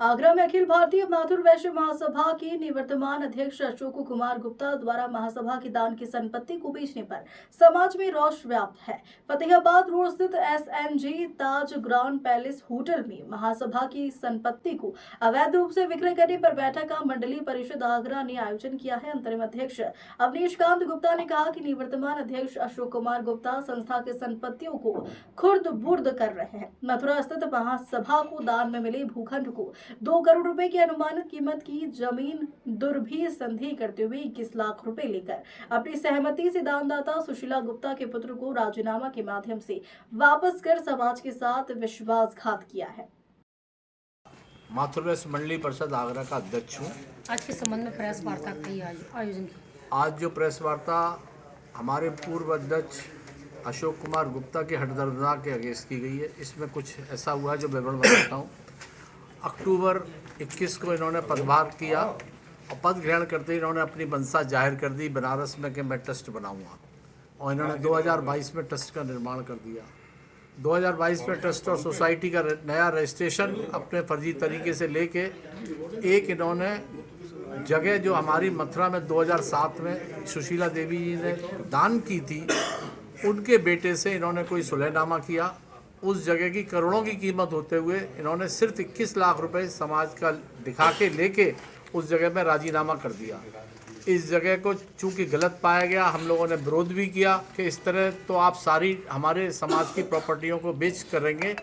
आगरा में अखिल भारतीय माथुर वैश्य महासभा के निवर्तमान अध्यक्ष अशोक कुमार गुप्ता द्वारा महासभा की दान की संपत्ति को बेचने पर समाज में रोष व्याप्त है। फतेहाबाद रोड स्थित SNG ताज ग्रांड पैलेस होटल में महासभा की संपत्ति को अवैध रूप से विक्रय करने पर बैठक का मंडलीय परिषद आगरा ने आयोजन किया है। अंतरिम अध्यक्ष अवनीश कांत गुप्ता ने कहा कि निवर्तमान अध्यक्ष अशोक कुमार गुप्ता संस्था की संपत्तियों को खुर्द बुर्द कर रहे हैं। मथुरा स्थित महासभा को दान में मिले भूखंड को 2 करोड़ रुपए की अनुमानित कीमत की जमीन दुर्भी संधि करते हुए 21 लाख रुपए लेकर अपनी सहमति से दानदाता सुशीला गुप्ता के पुत्र को राजीनामा के माध्यम से वापस कर समाज के साथ विश्वासघात किया है। माथुर वैश्य मंडलीय परिषद आगरा का अध्यक्ष हूँ। आज के संबंध में प्रेस वार्ता का आयोजन किया। आज जो प्रेस वार्ता हमारे पूर्व अध्यक्ष अशोक कुमार गुप्ता की हठधर्मता के अगेंस्ट की गई है, इसमें कुछ ऐसा हुआ है जो विवरण बताता हूँ। अक्टूबर 21 को इन्होंने पदभार किया और पद ग्रहण करते ही इन्होंने अपनी मंशा जाहिर कर दी बनारस में कि मैं ट्रस्ट बनाऊंगा, और इन्होंने 2022 में ट्रस्ट का निर्माण कर दिया। 2022 में ट्रस्ट और सोसाइटी का नया रजिस्ट्रेशन अपने फर्जी तरीके से लेके एक इन्होंने जगह जो हमारी मथुरा में 2007 में सुशीला देवी जी ने दान की थी, उनके बेटे से इन्होंने कोई सुलहनामा किया। उस जगह की करोड़ों की कीमत होते हुए इन्होंने सिर्फ 21 लाख रुपए समाज का दिखा के लेके उस जगह में राजीनामा कर दिया। इस जगह को चूंकि गलत पाया गया, हम लोगों ने विरोध भी किया कि इस तरह तो आप सारी हमारे समाज की प्रॉपर्टियों को बेच करेंगे,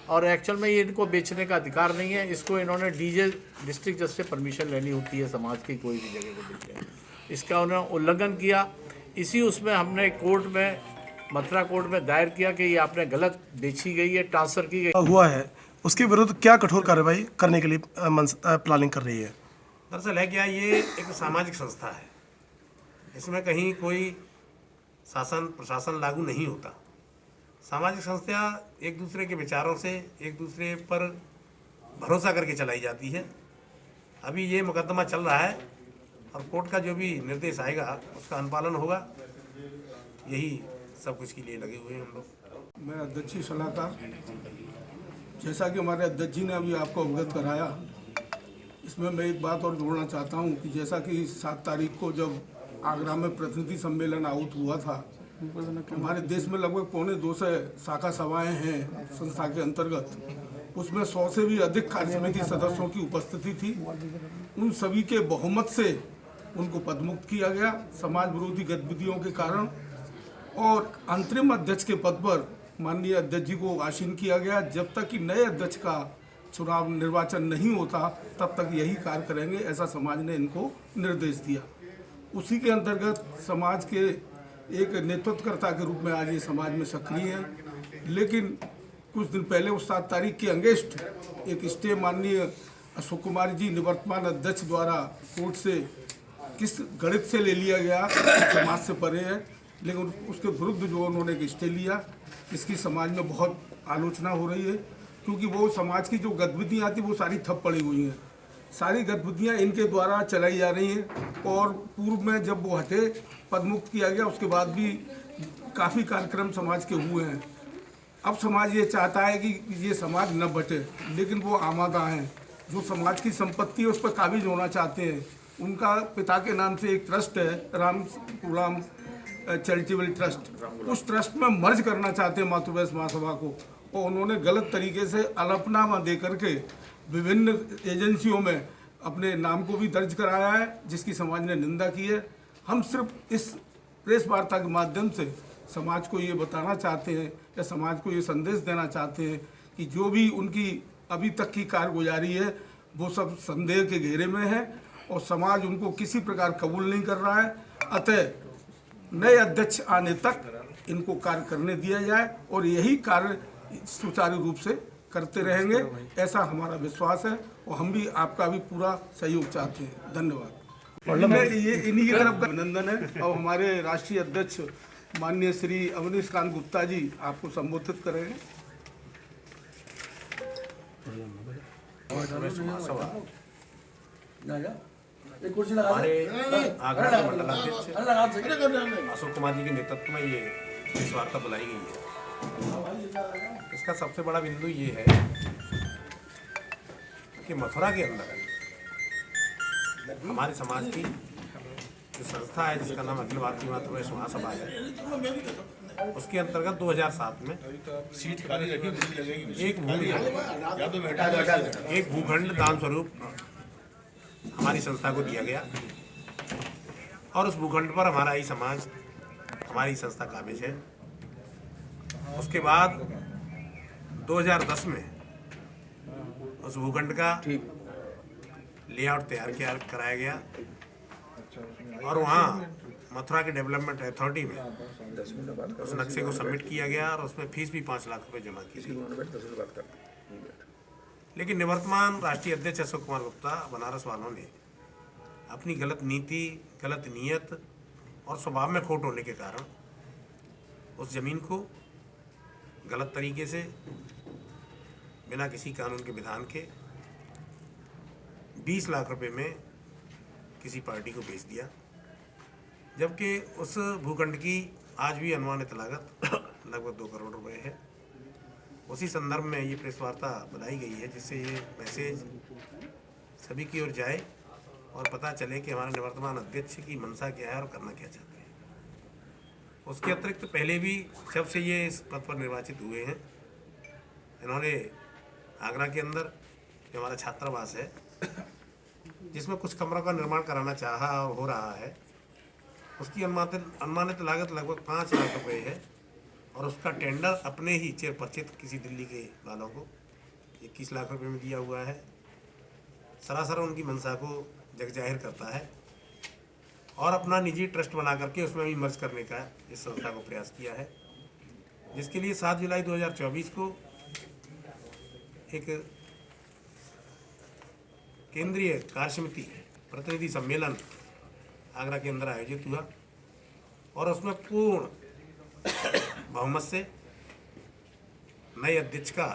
और एक्चुअल में ये इनको बेचने का अधिकार नहीं है। इसको इन्होंने डीजे डिस्ट्रिक्ट जज से परमिशन लेनी होती है समाज की कोई भी जगह को बेचने। इसका उन्होंने उल्लंघन किया। इसी उसमें हमने कोर्ट में, मथुरा कोर्ट में दायर किया कि ये आपने गलत बेची गई है, ट्रांसफ़र की गई हुआ है, उसके विरुद्ध क्या कठोर कार्रवाई करने के लिए प्लानिंग कर रही है? दरअसल है क्या, ये एक सामाजिक संस्था है, इसमें कहीं कोई शासन प्रशासन लागू नहीं होता। सामाजिक संस्था एक दूसरे के विचारों से एक दूसरे पर भरोसा करके चलाई जाती है। अभी ये मुकदमा चल रहा है और कोर्ट का जो भी निर्देश आएगा उसका अनुपालन होगा। यही सब कुछ के लिए लगे हुए हैं हम लोग। मैं अध्यक्षीय सलाहकार, जैसा कि हमारे अध्यक्ष जी ने अभी आपको अवगत कराया, इसमें मैं एक बात और जोड़ना चाहता हूं कि जैसा कि 7 तारीख को जब आगरा में प्रतिनिधि सम्मेलन आउट हुआ था, हमारे देश में लगभग 250 शाखा सभाएं हैं संस्था के अंतर्गत, उसमें 100 से भी अधिक कार्य समिति सदस्यों की उपस्थिति थी। उन सभी के बहुमत से उनको पदमुक्त किया गया समाज विरोधी गतिविधियों के कारण, और अंतरिम अध्यक्ष के पद पर माननीय अध्यक्ष जी को आसीन किया गया। जब तक कि नए अध्यक्ष का चुनाव निर्वाचन नहीं होता तब तक यही कार्य करेंगे, ऐसा समाज ने इनको निर्देश दिया। उसी के अंतर्गत समाज के एक नेतृत्वकर्ता के रूप में आज ये समाज में सक्रिय हैं। लेकिन कुछ दिन पहले उस 7 तारीख के अगेंस्ट एक स्टे माननीय अशोक कुमार जी निवर्तमान अध्यक्ष द्वारा कोर्ट से किस गणित से ले लिया गया, समाज से परे है, लेकिन उसके विरुद्ध जो उन्होंने एक स्टे लिया, इसकी समाज में बहुत आलोचना हो रही है, क्योंकि वो समाज की जो गतिविधियाँ थी वो सारी ठप पड़ी हुई हैं। सारी गतिविधियाँ इनके द्वारा चलाई जा रही हैं, और पूर्व में जब वो हटे, पदमुक्त किया गया, उसके बाद भी काफ़ी कार्यक्रम समाज के हुए हैं। अब समाज ये चाहता है कि ये समाज न बटे, लेकिन वो आमादा हैं, जो समाज की संपत्ति है उस पर काबिज होना चाहते हैं। उनका पिता के नाम से एक ट्रस्ट है, राम गुलाम चैरिटेबल ट्रस्ट, उस ट्रस्ट में मर्ज करना चाहते हैं माथुर वैश्य महासभा को, और उन्होंने गलत तरीके से अलफनामा दे करके विभिन्न एजेंसियों में अपने नाम को भी दर्ज कराया है, जिसकी समाज ने निंदा की है। हम सिर्फ इस प्रेस वार्ता के माध्यम से समाज को ये बताना चाहते हैं या समाज को ये संदेश देना चाहते हैं कि जो भी उनकी अभी तक की कारगुजारी है वो सब संदेह के घेरे में है, और समाज उनको किसी प्रकार कबूल नहीं कर रहा है। अतः नए अध्यक्ष आने तक इनको कार्य करने दिया जाए, और यही कार्य सुचारू रूप से करते रहेंगे, ऐसा हमारा विश्वास है, और हम भी आपका भी पूरा सहयोग चाहते हैं। धन्यवाद। ये इन्हीं की तरफ का अभिनंदन है, और हमारे राष्ट्रीय अध्यक्ष माननीय श्री अवनीश कांत गुप्ता जी आपको संबोधित करेंगे। हमारे आगरा के मंडलाध्यक्ष अशोक कुमार जी के नेतृत्व में ये प्रेस वार्ता बुलाई गई है। इसका सबसे बड़ा बिंदु ये है कि मथुरा के अंदर हमारे समाज की जो संस्था है जिसका नाम अखिल भारतीय मातृवैश्य महासभा है, उसके अंतर्गत 2007 में एक भूखंड दान स्वरूप हमारी संस्था को दिया गया और उस भूखंड पर हमारा ही समाज, हमारी संस्था काबिज है। उसके बाद 2010 में उस भूखंड का लेआउट तैयार कराया गया और वहाँ मथुरा के डेवलपमेंट अथॉरिटी में उस नक्शे को सबमिट किया गया और उसमें फीस भी 5 लाख रुपए जमा की गई। लेकिन निवर्तमान राष्ट्रीय अध्यक्ष अशोक कुमार गुप्ता बनारस वालों ने अपनी गलत नीति, गलत नीयत और स्वभाव में खोट होने के कारण उस जमीन को गलत तरीके से बिना किसी कानून के विधान के 20 लाख रुपए में किसी पार्टी को बेच दिया, जबकि उस भूखंड की आज भी अनुमानित लागत लगभग 2 करोड़ रुपए है। उसी संदर्भ में ये प्रेस वार्ता बनाई गई है जिससे ये मैसेज सभी की ओर जाए और पता चले कि हमारे निवर्तमान अध्यक्ष की मंशा क्या है और करना क्या चाहते हैं। उसके अतिरिक्त पहले भी जब से ये इस पद पर निर्वाचित हुए हैं, इन्होंने आगरा के अंदर जो हमारा छात्रावास है जिसमें कुछ कमरों का निर्माण कराना चाहा और हो रहा है, उसकी अनुमानित लागत लगभग 5 लाख रुपए है और उसका टेंडर अपने ही चिरपरिचित किसी दिल्ली के वालों को 21 लाख रुपए में दिया हुआ है। सरासर उनकी मंशा को जगजाहिर करता है और अपना निजी ट्रस्ट बना करके उसमें भी मर्ज करने का इस संस्था को प्रयास किया है, जिसके लिए 7 जुलाई 2024 को एक केंद्रीय कार्य समिति प्रतिनिधि सम्मेलन आगरा के अंदर आयोजित हुआ और उसमें पूर्ण बहुमत से नए अध्यक्ष का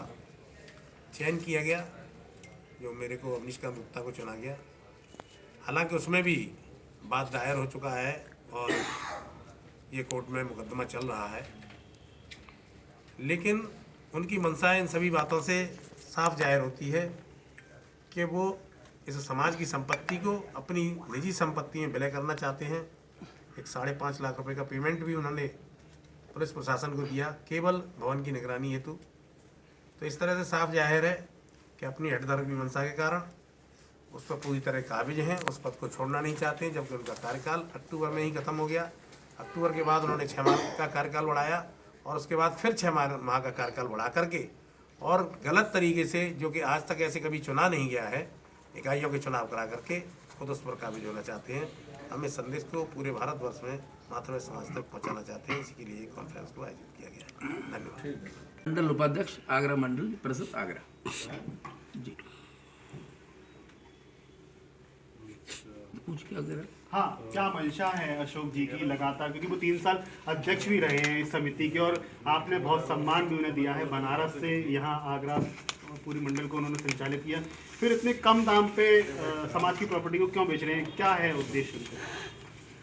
चयन किया गया, जो मेरे को अवनीशकांत गुप्ता को चुना गया। हालांकि उसमें भी बात दायर हो चुका है और ये कोर्ट में मुकदमा चल रहा है, लेकिन उनकी मंशा इन सभी बातों से साफ जाहिर होती है कि वो इस समाज की संपत्ति को अपनी निजी संपत्ति में विलय करना चाहते हैं। एक 5.5 लाख रुपए का पेमेंट भी उन्होंने पुलिस प्रशासन को दिया केवल भवन की निगरानी हेतु। तो इस तरह से साफ जाहिर है कि अपनी हठधर्मी मंशा के कारण उस पर पूरी तरह काबिज हैं, उस पद को छोड़ना नहीं चाहते, जबकि उनका कार्यकाल अक्टूबर में ही खत्म हो गया। अक्टूबर के बाद उन्होंने 6 माह का कार्यकाल बढ़ाया और उसके बाद फिर 6 माह का कार्यकाल बढ़ा करके और गलत तरीके से, जो कि आज तक ऐसे कभी चुना नहीं गया है, इकाइयों के चुनाव करा करके खुद उस पर काबिज होना चाहते हैं। हम इस संदेश को पूरे भारतवर्ष में मातृ समाज तक पहुंचाना चाहते हैं। इसके लिए एक कॉन्फ्रेंस को आयोजित किया गया है। धन्यवाद। मंडल उपाध्यक्ष आगरा मंडल परिषद आगरा जी। पूछ क्या अगर हाँ, क्या मंशा है अशोक जी की लगातार, क्योंकि वो 3 साल अध्यक्ष भी रहे हैं इस समिति के और आपने बहुत सम्मान भी उन्हें दिया है। बनारस से यहाँ आगरा पूरी मंडल को उन्होंने संचालित किया, फिर इतने कम दाम पे समाज की प्रॉपर्टी को क्यों बेच रहे हैं, क्या है उद्देश्य?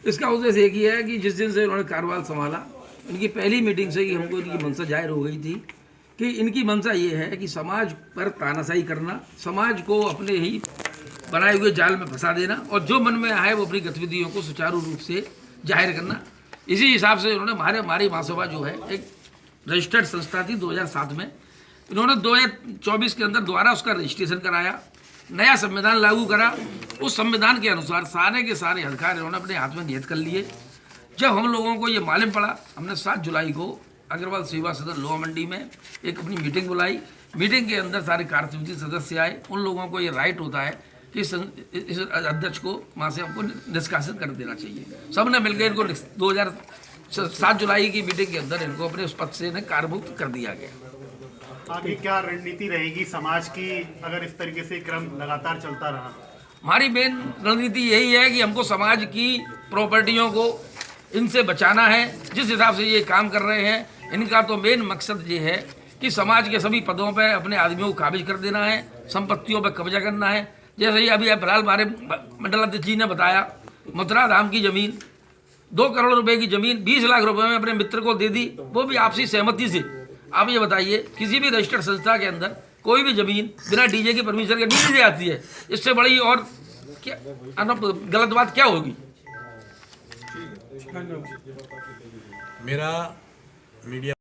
इसका उद्देश्य एक ही है कि जिस दिन से उन्होंने कार्यभार संभाला, इनकी पहली मीटिंग से ही हमको इनकी मंशा जाहिर हो गई थी कि इनकी मंशा ये है कि समाज पर तानाशाही करना, समाज को अपने ही बनाए हुए जाल में फंसा देना और जो मन में आए वो अपनी गतिविधियों को सुचारू रूप से जाहिर करना। इसी हिसाब से उन्होंने हमारी महासभा जो है एक रजिस्टर्ड संस्था थी 2007 में, इन्होंने 2024 के अंदर दोबारा उसका रजिस्ट्रेशन कराया, नया संविधान लागू करा। उस संविधान के अनुसार सारे के सारे अधिकार इन्होंने अपने हाथ में नियत कर लिए। जब हम लोगों को ये मालूम पड़ा, हमने 7 जुलाई को अग्रवाल सेवा सदन लोहा मंडी में एक अपनी मीटिंग बुलाई। मीटिंग के अंदर सारे कार्य समिति सदस्य आए। उन लोगों को ये राइट होता है कि इस अध्यक्ष को वहाँ से हमको निष्कासित कर देना चाहिए। सब ने मिलकर इनको 7 जुलाई की मीटिंग के अंदर इनको अपने उस पद से कार्यमुक्त कर दिया गया। आगे क्या रणनीति रहेगी समाज की अगर इस तरीके से क्रम लगातार चलता रहा? हमारी मेन रणनीति यही है कि हमको समाज की प्रॉपर्टियों को इनसे बचाना है। जिस हिसाब से ये काम कर रहे हैं, इनका तो मेन मकसद ये है कि समाज के सभी पदों पर अपने आदमियों को काबिज कर देना है, संपत्तियों पर कब्जा करना है। जैसे ही अभी फिलहाल हमारे मंडलाध्यक्ष जी ने बताया, मथुरा धाम की ज़मीन 2 करोड़ रुपए की ज़मीन 20 लाख रुपए में अपने मित्र को दे दी, वो भी आपसी सहमति से। आप ये बताइए, किसी भी रजिस्टर्ड संस्था के अंदर कोई भी जमीन बिना डीजे की परमिशन के डीजे आती है, इससे बड़ी और क्या गलत बात क्या होगी। मेरा मीडिया